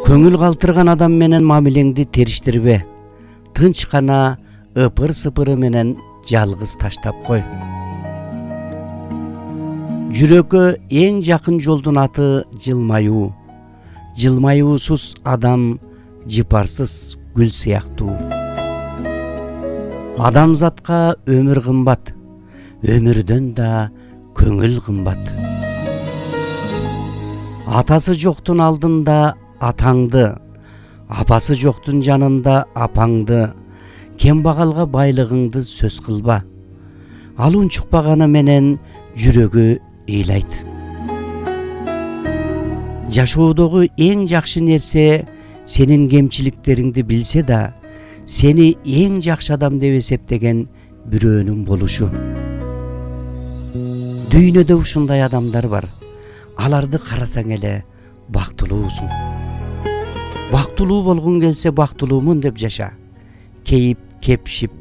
Көңүл калтырган адам менен мамилеңди териштирбе. Тынч гана ыпыр-сыпыры менен жалгыз таштап кой. Жүрөккө эң жакын жолдун аты жылмаюу. Жылмаюусуз адам жыпарсыз гүл сыяктуу. Адамзатка өмүр кымбат, өмүрдөн да көңүл кымбат. Атасы жоктун алдында атаңды, апасы жоктун жанында апаңды, кембагалга байлыгыңды сөз кылба. Ал унчукпаганы менен жүрөгү ыйлайт. Жашоодогу эң жакшы нерсе сенин кемчиликтериңди билсе да, сени эң жакшы адам деп эсептеген бирөөнүн болушу. Дүйнөдө ушундай адамдар бар. Аларды карасаң эле бактылуусуң. Бактылуу болгуң келсе бактылуумун деп жаша. Кейип, кепшип,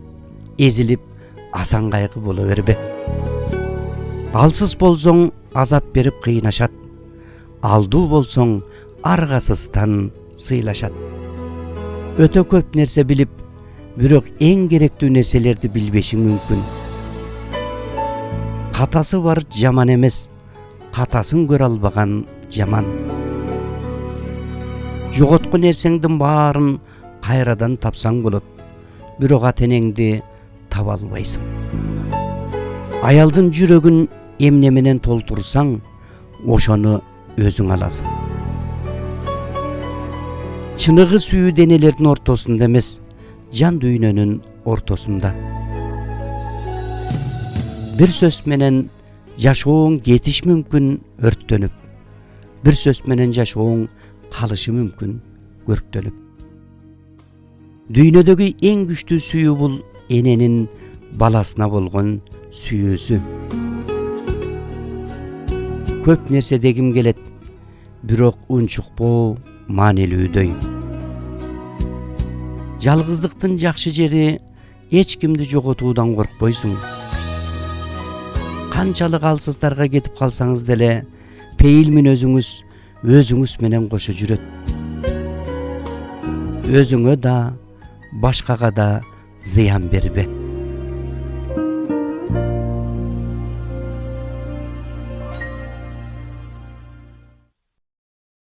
эзилип, асан кайгы боло бербе. Алсыз болсоң азап берип кыйнашат. Алдуу болсоң аргасыздан сыйлашат. Өтө көп нерсе билип, бирок эң керектүү нерселерди билбешиң мүмкүн. Катасы бар жаман эмес, катасын көрө албаган жаман. Жоготкон нерсеңдин баарын кайрадан тапсаң болот, бирок ата энеңди таба албайсың. Аялдын жүрөгүн эмне менен толтурсаң, ошону өзүң аласың. Чыныгы сүйүү денелердин ортосунда эмес, жан дүйнөнүн ортосунда. Бир сөз менен жашооң кетиш мүмкүн өрттөнүп, бир сөз менен жашооң калышы мүмкүн көрктөнүп. Дүйнөдөгү эң күчтүү сүйүү бул эненин баласына болгон сүйүүсү. Көп нерсе дегим келет, бирок унчукпоо маанилүүдөй. Жалгыздыктын жакшы жери эч кимди жоготуудан коркпойсуң. Канчалык алсыздарга кетип калсаңыз деле, пейил мүнөзүңүз өзүңүз менен кошо жүрөт. Өзүңө да, башкага да зыян бербе.